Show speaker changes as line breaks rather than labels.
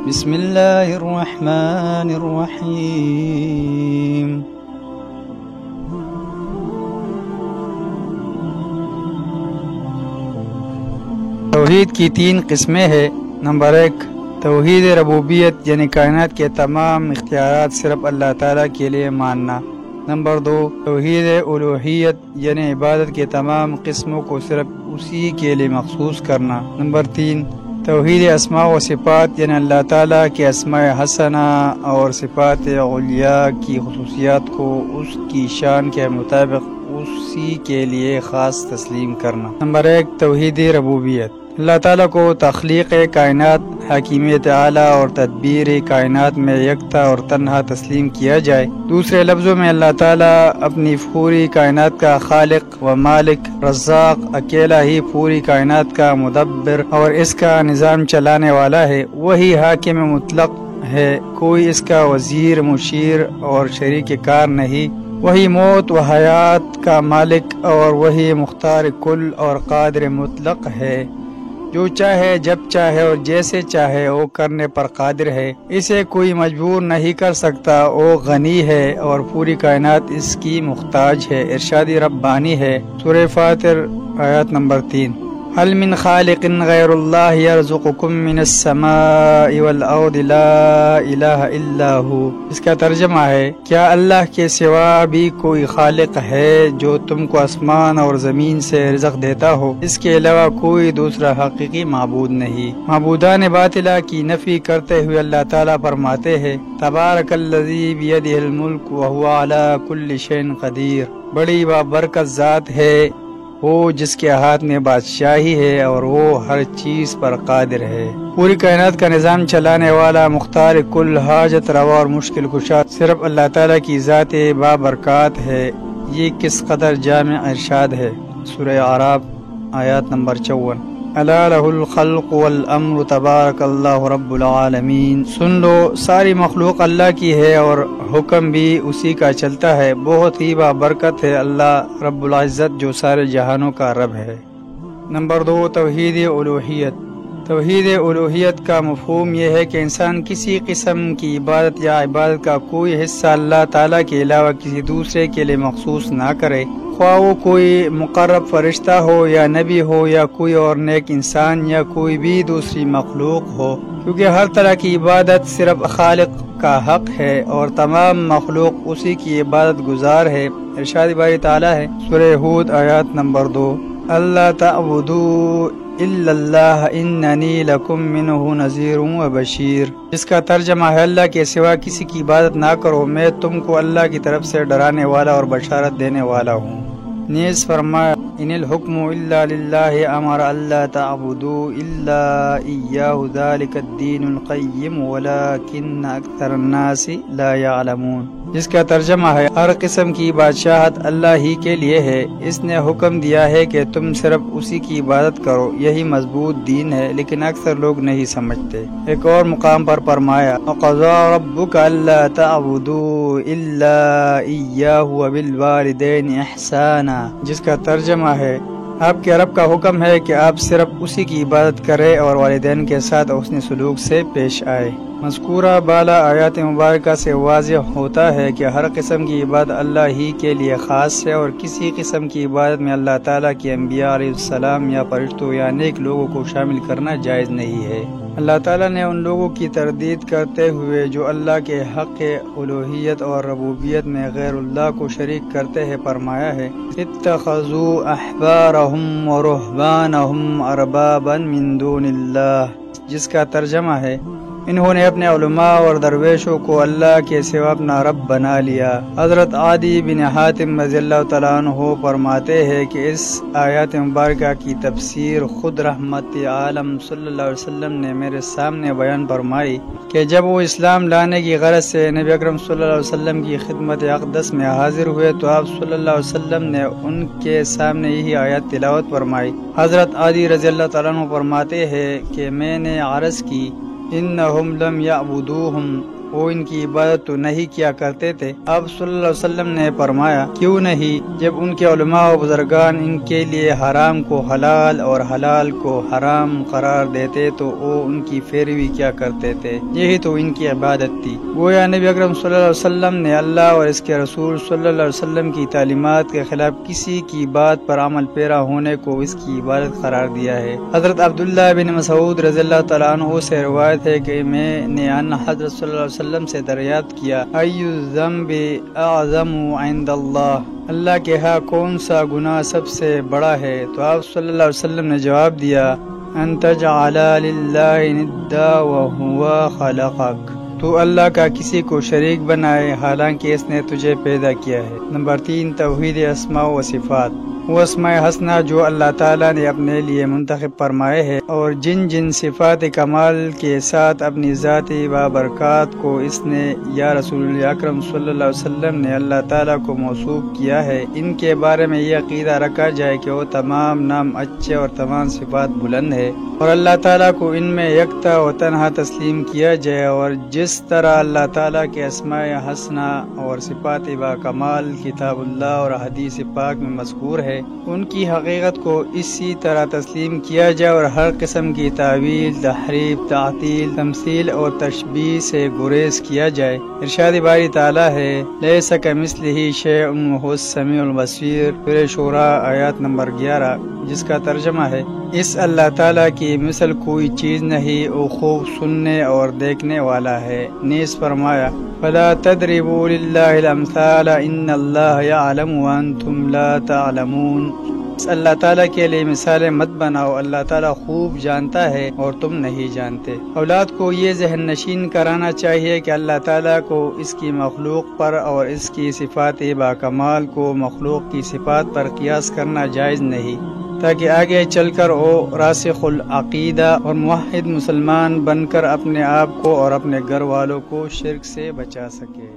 بسم اللہ الرحمن الرحیم۔ توحید کی 3 قسمیں ہیں۔ نمبر 1، توحید ربوبیت یعنی کائنات کے تمام اختیارات صرف اللہ تعالیٰ کے لیے ماننا۔ نمبر 2، توحید الوہیت یعنی عبادت کے تمام قسموں کو صرف اسی کے لیے مخصوص کرنا۔ نمبر 3، توحید اسماء و صفات یعنی اللہ تعالیٰ کے اسماء حسنہ اور صفات علیہ کی خصوصیات کو اس کی شان کے مطابق اسی کے لیے خاص تسلیم کرنا۔ نمبر 1، توحید ربوبیت، اللہ تعالیٰ کو تخلیق کائنات، حکیمیت اعلیٰ اور تدبیر کائنات میں یکتا اور تنہا تسلیم کیا جائے۔ دوسرے لفظوں میں اللہ تعالیٰ اپنی پوری کائنات کا خالق و مالک، رزاق، اکیلا ہی پوری کائنات کا مدبر اور اس کا نظام چلانے والا ہے۔ وہی حاکم مطلق ہے، کوئی اس کا وزیر، مشیر اور شریک کار نہیں۔ وہی موت و حیات کا مالک اور وہی مختار کل اور قادر مطلق ہے، جو چاہے جب چاہے اور جیسے چاہے وہ کرنے پر قادر ہے، اسے کوئی مجبور نہیں کر سکتا۔ وہ غنی ہے اور پوری کائنات اس کی محتاج ہے، ارشاد ربانی ہے۔ سورہ فاطر آیات نمبر 3۔ هل من خالق غیر اللہ یرزقکم من السماء والارض لا الہ الا ہو۔ اس کا ترجمہ ہے، کیا اللہ کے سوا بھی کوئی خالق ہے جو تم کو آسمان اور زمین سے رزق دیتا ہو؟ اس کے علاوہ کوئی دوسرا حقیقی معبود نہیں۔ معبودان باطلہ کی نفی کرتے ہوئے اللہ تعالیٰ فرماتے ہیں، تبارک الذی بیدہ الملک وہو علی کل شیء قدیر۔ بڑی بابرکت ذات ہے وہ جس کے ہاتھ میں بادشاہی ہے اور وہ ہر چیز پر قادر ہے۔ پوری کائنات کا نظام چلانے والا، مختار کل، حاجت روا اور مشکل کشا صرف اللہ تعالیٰ کی ذات بابرکات ہے۔ یہ کس قدر جامع ارشاد ہے۔ سورہ اعراف آیات نمبر 54۔ الا لہ الخلق والامر تبارک اللہ رب العالمین۔ سن لو، ساری مخلوق اللہ کی ہے اور حکم بھی اسی کا چلتا ہے۔ بہت ہی بابرکت ہے اللہ رب العزت جو سارے جہانوں کا رب ہے۔ نمبر 2، توحید الوہیت۔ توحید الوہیت کا مفہوم یہ ہے کہ انسان کسی قسم کی عبادت یا عبادت کا کوئی حصہ اللہ تعالیٰ کے علاوہ کسی دوسرے کے لیے مخصوص نہ کرے، خواہ وہ کوئی مقرب فرشتہ ہو یا نبی ہو یا کوئی اور نیک انسان یا کوئی بھی دوسری مخلوق ہو، کیونکہ ہر طرح کی عبادت صرف خالق کا حق ہے اور تمام مخلوق اسی کی عبادت گزار ہے۔ ارشاد باری تعالیٰ ہے، سورہ ہود آیات نمبر 2۔ اللہ تعبدوا الا اللہ اننی لکم منہ نذیر و بشیر۔ جس کا ترجمہ ہے، اللہ کے سوا کسی کی عبادت نہ کرو، میں تم کو اللہ کی طرف سے ڈرانے والا اور بشارت دینے والا ہوں۔ نیز فرمایا، ان الحکم الا للہ امر اللہ تعبدوا الا ایاہ ذلک الدین القیم ولکن اکثر الناس لا یعلمون۔ جس کا ترجمہ ہے، ہر قسم کی بادشاہت اللہ ہی کے لیے ہے، اس نے حکم دیا ہے کہ تم صرف اسی کی عبادت کرو، یہی مضبوط دین ہے، لیکن اکثر لوگ نہیں سمجھتے۔ ایک اور مقام پر فرمایا، وَقَضَىٰ رَبُّكَ أَلَّا تَعْبُدُوا إِلَّا إِيَّاهُ وَبِالْوَالِدَيْنِ إِحْسَانًا۔ جس کا ترجمہ ہے، آپ کے رب کا حکم ہے کہ آپ صرف اسی کی عبادت کریں اور والدین کے ساتھ حسن سلوک سے پیش آئے۔ مذکورہ بالا آیات مبارکہ سے واضح ہوتا ہے کہ ہر قسم کی عبادت اللہ ہی کے لیے خاص ہے اور کسی قسم کی عبادت میں اللہ تعالیٰ کے انبیاء علیہ السلام یا فرشتوں یا نیک لوگوں کو شامل کرنا جائز نہیں ہے۔ اللہ تعالیٰ نے ان لوگوں کی تردید کرتے ہوئے جو اللہ کے حق الوہیت اور ربوبیت میں غیر اللہ کو شریک کرتے ہیں فرمایا ہے، اتخذوا احبارهم ورهبانهم اربابا من دون اللہ۔ جس کا ترجمہ ہے، انہوں نے اپنے علماء اور درویشوں کو اللہ کے سوا اپنا رب بنا لیا۔ حضرت عدی بن حاتم رضی اللہ تعالیٰ عنہ فرماتے ہیں کہ اس آیات مبارکہ کی تفسیر خود رحمت عالم صلی اللہ علیہ وسلم نے میرے سامنے بیان فرمائی کہ جب وہ اسلام لانے کی غرض سے نبی اکرم صلی اللہ علیہ وسلم کی خدمت اقدس میں حاضر ہوئے تو آپ صلی اللہ علیہ وسلم نے ان کے سامنے یہی آیات تلاوت فرمائی۔ حضرت عدی رضی اللہ تعالیٰ عنہ فرماتے ہیں کہ میں نے عرض کی، انہم لم یعبدوہم، وہ ان کی عبادت تو نہیں کیا کرتے تھے۔ آپ صلی اللہ علیہ وسلم نے فرمایا کیوں نہیں، جب ان کے علماء و بزرگان ان کے لیے حرام کو حلال اور حلال کو حرام قرار دیتے تو وہ ان کی پیروی کیا کرتے تھے، یہی تو ان کی عبادت تھی۔ گویا نبی اکرم صلی اللہ علیہ وسلم نے اللہ اور اس کے رسول صلی اللہ علیہ وسلم کی تعلیمات کے خلاف کسی کی بات پر عمل پیرا ہونے کو اس کی عبادت قرار دیا ہے۔ حضرت عبداللہ بن مسعود رضی اللہ تعالیٰ عنہ سے روایت ہے کہ میں نے ان حضرت صلی اللہ علیہ وسلم سے دریافت کیا ای الذنب اعظم عند اللہ کے ہاں کون سا گناہ سب سے بڑا ہے؟ تو آپ صلی اللہ علیہ وسلم نے جواب دیا ان تجعل للہ ندا وهو خلقک، تو اللہ کا کسی کو شریک بنائے حالانکہ اس نے تجھے پیدا کیا ہے۔ نمبر 3، توحید اسماء و صفات۔ وہ اسماء حسنہ جو اللہ تعالیٰ نے اپنے لیے منتخب فرمائے ہیں اور جن جن صفات کمال کے ساتھ اپنی ذاتی برکات کو اس نے یا رسول اکرم صلی اللہ علیہ وسلم نے اللہ تعالیٰ کو موصوف کیا ہے، ان کے بارے میں یہ عقیدہ رکھا جائے کہ وہ تمام نام اچھے اور تمام صفات بلند ہے، اور اللہ تعالیٰ کو ان میں یکتا و تنہا تسلیم کیا جائے، اور جس طرح اللہ تعالیٰ کے اسماء حسنہ اور صفات کمال کتاب اللہ اور حدیث پاک میں مذکور ہے، ان کی حقیقت کو اسی طرح تسلیم کیا جائے اور ہر قسم کی تعویل، تحریف، تعطیل، تمثیل اور تشبیہ سے گریز کیا جائے۔ ارشاد باری تعالیٰ ہے لیس کمثلہ شیء وہو السمیع البصیر، سورہ شورى آیات نمبر 11، جس کا ترجمہ ہے اس اللہ تعالیٰ کی مثل کوئی چیز نہیں، وہ خوب سننے اور دیکھنے والا ہے۔ نیز فرمایا فلا تضربوا للہ الامثال ان اللہ یعلم وانتم لا تعلمون، اللہ تعالیٰ کے لیے مثالیں مت بناؤ، اللہ تعالیٰ خوب جانتا ہے اور تم نہیں جانتے۔ اولاد کو یہ ذہن نشین کرانا چاہیے کہ اللہ تعالیٰ کو اس کی مخلوق پر اور اس کی صفات باکمال کو مخلوق کی صفات پر قیاس کرنا جائز نہیں، تاکہ آگے چل کر وہ راسخ العقیدہ اور موحد مسلمان بن کر اپنے آپ کو اور اپنے گھر والوں کو شرک سے بچا سکے۔